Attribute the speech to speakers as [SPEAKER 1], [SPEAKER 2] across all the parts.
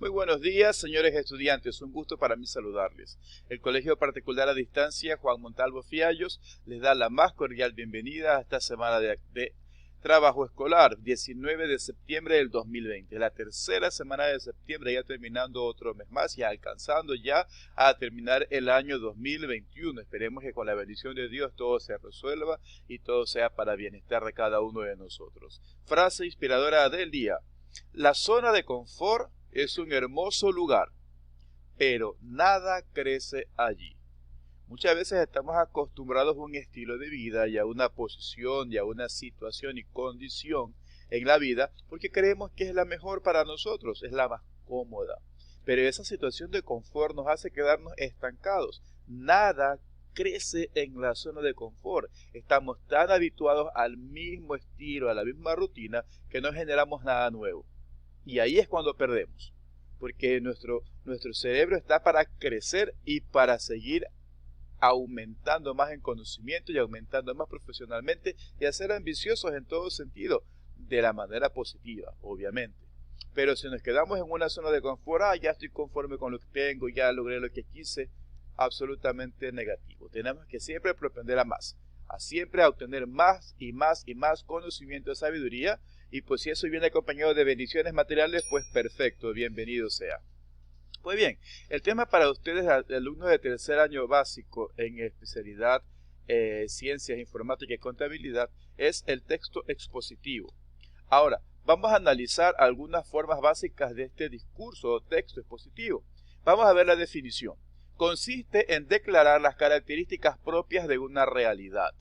[SPEAKER 1] Muy buenos días, señores estudiantes. Un gusto para mí saludarles. El Colegio Particular a Distancia Juan Montalvo Fiallos les da la más cordial bienvenida a esta semana de trabajo escolar, 19 de septiembre del 2020. La tercera semana de septiembre, ya terminando otro mes más y alcanzando ya a terminar el año 2021. Esperemos que con la bendición de Dios todo se resuelva y todo sea para bienestar de cada uno de nosotros. Frase inspiradora del día. La zona de confort es un hermoso lugar, pero nada crece allí. Muchas veces estamos acostumbrados a un estilo de vida y a una posición y a una situación y condición en la vida porque creemos que es la mejor para nosotros, es la más cómoda. Pero esa situación de confort nos hace quedarnos estancados. Nada crece en la zona de confort. Estamos tan habituados al mismo estilo, a la misma rutina, que no generamos nada nuevo. Y ahí es cuando perdemos, porque nuestro cerebro está para crecer y para seguir aumentando más en conocimiento y aumentando más profesionalmente y a ser ambiciosos en todo sentido, de la manera positiva, obviamente. Pero si nos quedamos en una zona de confort, ya estoy conforme con lo que tengo, ya logré lo que quise, absolutamente negativo. Tenemos que siempre propender a más, a siempre a obtener más y más y más conocimiento y sabiduría. Y pues si eso viene acompañado de bendiciones materiales, pues perfecto, bienvenido sea. Pues bien, el tema para ustedes, alumnos de tercer año básico en especialidad Ciencias Informática y Contabilidad, es el texto expositivo. Ahora, vamos a analizar algunas formas básicas de este discurso o texto expositivo. Vamos a ver la definición. Consiste en declarar las características propias de una realidad.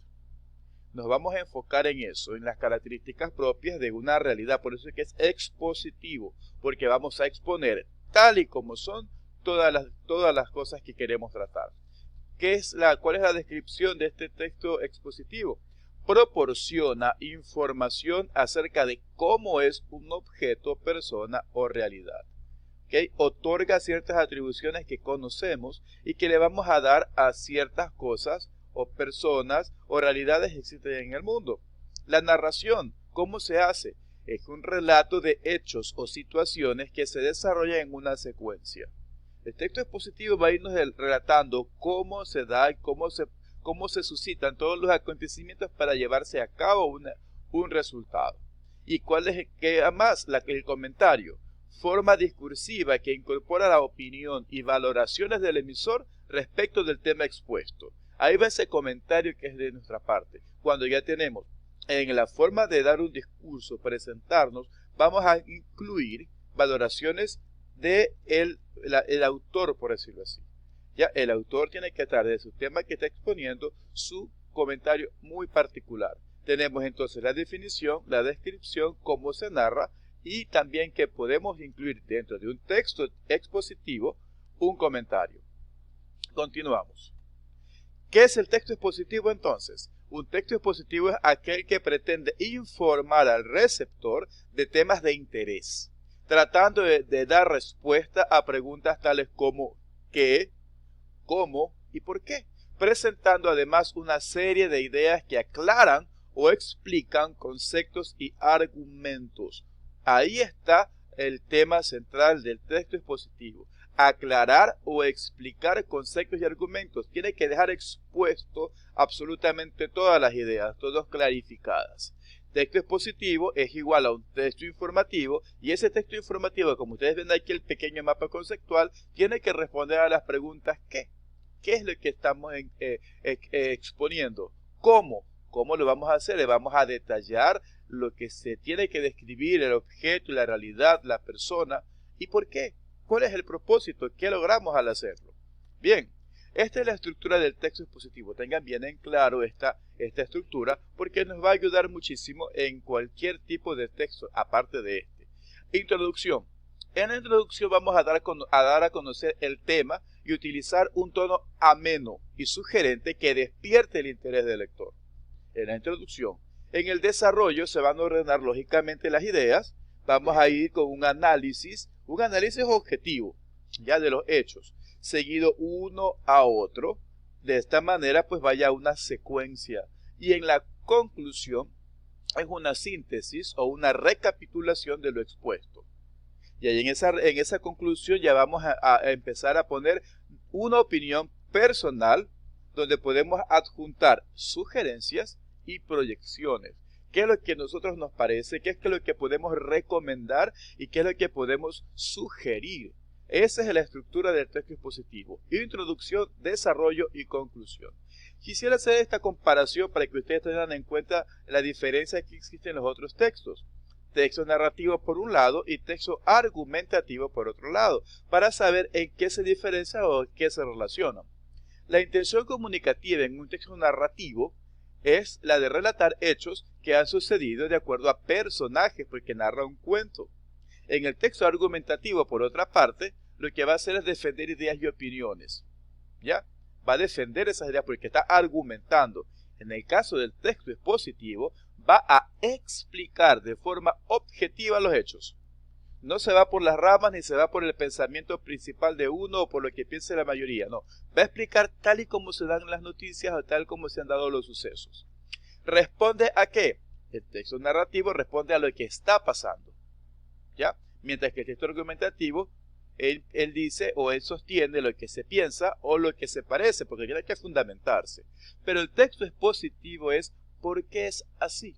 [SPEAKER 1] Nos vamos a enfocar en eso, en las características propias de una realidad. Por eso es que es expositivo, porque vamos a exponer tal y como son todas las cosas que queremos tratar. ¿Cuál es la descripción de este texto expositivo? Proporciona información acerca de cómo es un objeto, persona o realidad. ¿Okay? Otorga ciertas atribuciones que conocemos y que le vamos a dar a ciertas cosas o personas o realidades que existen en el mundo. La narración, ¿cómo se hace? Es un relato de hechos o situaciones que se desarrollan en una secuencia. El texto expositivo va a irnos relatando cómo se da y cómo se suscitan todos los acontecimientos para llevarse a cabo un resultado. ¿Y cuál es además el comentario? Forma discursiva que incorpora la opinión y valoraciones del emisor respecto del tema expuesto. Ahí va ese comentario que es de nuestra parte. Cuando ya tenemos en la forma de dar un discurso, presentarnos, vamos a incluir valoraciones de el autor, por decirlo así. Ya el autor tiene que traer de su tema que está exponiendo su comentario muy particular. Tenemos entonces la definición, la descripción, cómo se narra y también que podemos incluir dentro de un texto expositivo un comentario. Continuamos. ¿Qué es el texto expositivo entonces? Un texto expositivo es aquel que pretende informar al receptor de temas de interés, tratando de dar respuesta a preguntas tales como ¿qué?, ¿cómo? ¿Y por qué? Presentando además una serie de ideas que aclaran o explican conceptos y argumentos. Ahí está el tema central del texto expositivo. Aclarar o explicar conceptos y argumentos. Tiene que dejar expuesto absolutamente todas las ideas, todas clarificadas. Texto expositivo es igual a un texto informativo y ese texto informativo, como ustedes ven aquí el pequeño mapa conceptual, tiene que responder a las preguntas ¿qué? ¿Qué es lo que estamos exponiendo? ¿Cómo? ¿Cómo lo vamos a hacer? Le vamos a detallar lo que se tiene que describir, el objeto, la realidad, la persona. ¿Y por qué? ¿Cuál es el propósito? ¿Qué logramos al hacerlo? Bien, esta es la estructura del texto expositivo. Tengan bien en claro esta estructura porque nos va a ayudar muchísimo en cualquier tipo de texto, aparte de este. Introducción. En la introducción vamos a dar a conocer el tema y utilizar un tono ameno y sugerente que despierte el interés del lector. En la introducción. En el desarrollo se van a ordenar lógicamente las ideas. Vamos a ir con un análisis objetivo, ya de los hechos, seguido uno a otro. De esta manera pues vaya una secuencia. Y en la conclusión es una síntesis o una recapitulación de lo expuesto. Y ahí en esa conclusión ya vamos a empezar a poner una opinión personal donde podemos adjuntar sugerencias y proyecciones. ¿Qué es lo que a nosotros nos parece? ¿Qué es lo que podemos recomendar? ¿Y qué es lo que podemos sugerir? Esa es la estructura del texto expositivo. Introducción, desarrollo y conclusión. Quisiera hacer esta comparación para que ustedes tengan en cuenta la diferencia que existe en los otros textos. Texto narrativo por un lado y texto argumentativo por otro lado, para saber en qué se diferencia o en qué se relacionan. La intención comunicativa en un texto narrativo es la de relatar hechos que han sucedido de acuerdo a personajes, porque narra un cuento. En el texto argumentativo, por otra parte, lo que va a hacer es defender ideas y opiniones. ¿Ya? Va a defender esas ideas porque está argumentando. En el caso del texto expositivo, va a explicar de forma objetiva los hechos. No se va por las ramas ni se va por el pensamiento principal de uno o por lo que piense la mayoría, no. Va a explicar tal y como se dan las noticias o tal como se han dado los sucesos. ¿Responde a qué? El texto narrativo responde a lo que está pasando, ¿ya? Mientras que el texto argumentativo, él dice o él sostiene lo que se piensa o lo que se parece, porque tiene que fundamentarse. Pero el texto expositivo es ¿por qué es así?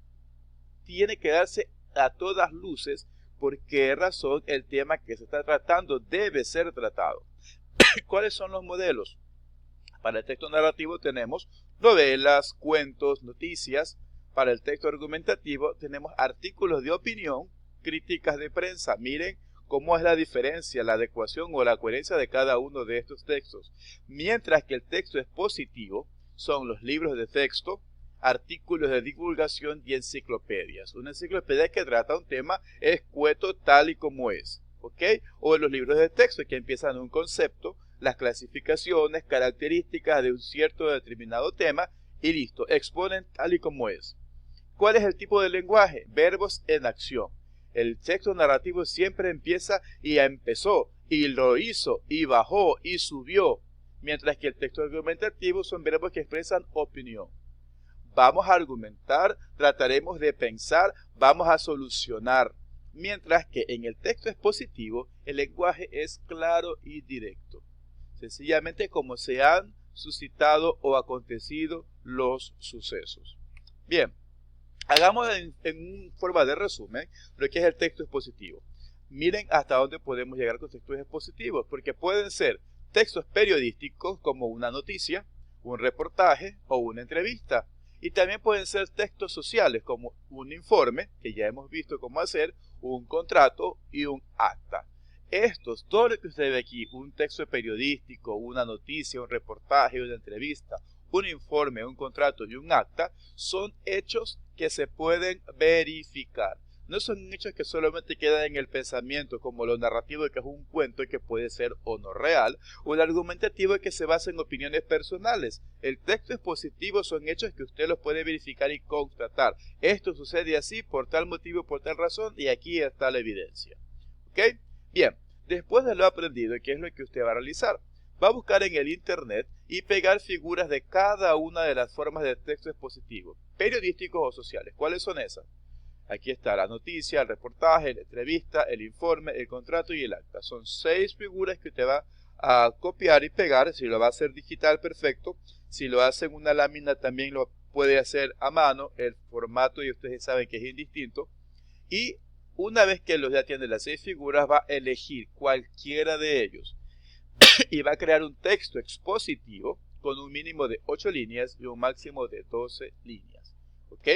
[SPEAKER 1] Tiene que darse a todas luces por qué razón el tema que se está tratando debe ser tratado. ¿Cuáles son los modelos? Para el texto narrativo tenemos novelas, cuentos, noticias. Para el texto argumentativo tenemos artículos de opinión, críticas de prensa. Miren cómo es la diferencia, la adecuación o la coherencia de cada uno de estos textos. Mientras que el texto expositivo son los libros de texto, artículos de divulgación y enciclopedias. Una enciclopedia que trata un tema escueto tal y como es, ¿ok? O los libros de texto que empiezan un concepto, las clasificaciones, características de un cierto determinado tema y listo, exponen tal y como es. ¿Cuál es el tipo de lenguaje? Verbos en acción. El texto narrativo siempre empieza y empezó, y lo hizo, y bajó, y subió, mientras que el texto argumentativo son verbos que expresan opinión. Vamos a argumentar, trataremos de pensar, vamos a solucionar. Mientras que en el texto expositivo el lenguaje es claro y directo. Sencillamente como se han suscitado o acontecido los sucesos. Bien, hagamos en forma de resumen lo que es el texto expositivo. Miren hasta dónde podemos llegar con textos expositivos, porque pueden ser textos periodísticos como una noticia, un reportaje o una entrevista. Y también pueden ser textos sociales como un informe, que ya hemos visto cómo hacer, un contrato y un acta. Estos, todo lo que usted ve aquí, un texto periodístico, una noticia, un reportaje, una entrevista, un informe, un contrato y un acta, son hechos que se pueden verificar. No son hechos que solamente quedan en el pensamiento, como lo narrativo, que es un cuento que puede ser o no real, o el argumentativo que se basa en opiniones personales. El texto expositivo son hechos que usted los puede verificar y constatar. Esto sucede así por tal motivo, por tal razón, y aquí está la evidencia. ¿Ok? Bien, después de lo aprendido, ¿qué es lo que usted va a realizar? Va a buscar en el internet y pegar figuras de cada una de las formas de texto expositivo, periodísticos o sociales. ¿Cuáles son esas? Aquí está la noticia, el reportaje, la entrevista, el informe, el contrato y el acta. Son 6 figuras que usted va a copiar y pegar. Si lo va a hacer digital, perfecto. Si lo hace en una lámina, también lo puede hacer a mano. El formato, y ustedes saben que es indistinto. Y una vez que ya tiene las 6 figuras, va a elegir cualquiera de ellos. Y va a crear un texto expositivo con un mínimo de 8 líneas y un máximo de 12 líneas. ¿Ok?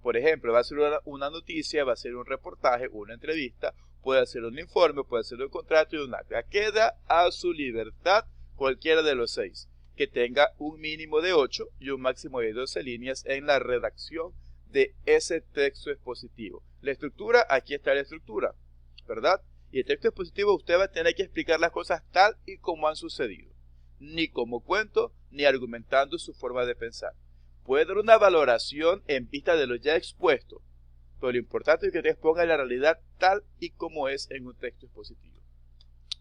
[SPEAKER 1] Por ejemplo, va a ser una noticia, va a ser un reportaje, una entrevista, puede ser un informe, puede ser un contrato y un acta. Queda a su libertad cualquiera de los 6, que tenga un mínimo de 8 y un máximo de 12 líneas en la redacción de ese texto expositivo. La estructura, aquí está la estructura, ¿verdad? Y el texto expositivo usted va a tener que explicar las cosas tal y como han sucedido, ni como cuento, ni argumentando su forma de pensar. Puede dar una valoración en vista de lo ya expuesto, pero lo importante es que te exponga la realidad tal y como es en un texto expositivo.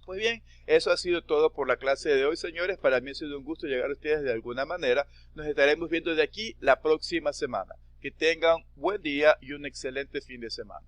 [SPEAKER 1] Pues bien, eso ha sido todo por la clase de hoy, señores. Para mí ha sido un gusto llegar a ustedes de alguna manera. Nos estaremos viendo de aquí la próxima semana. Que tengan buen día y un excelente fin de semana.